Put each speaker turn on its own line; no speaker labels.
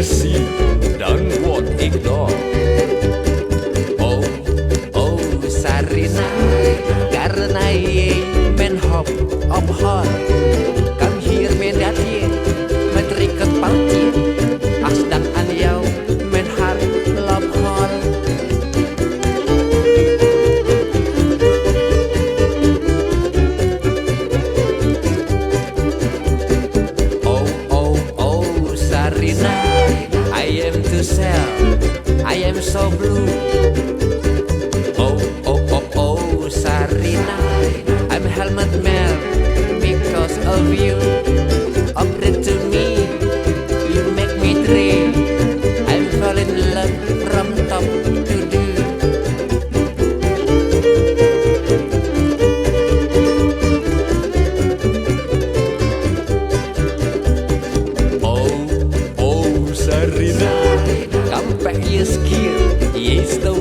Isi dan what ignore.
Oh Sarina, karena ye men hop of heart. Come here men dat ye, metriket paltje. Asdang an jou men hart love hall. Oh Sarina, I am to sell, I am so blue. Oh Sarina, I'm helmet man because of you. Upgrade to me, you make me dream. I'm fall in love from top to do.
Oh Sarina,
Sampai ye skill, ye stau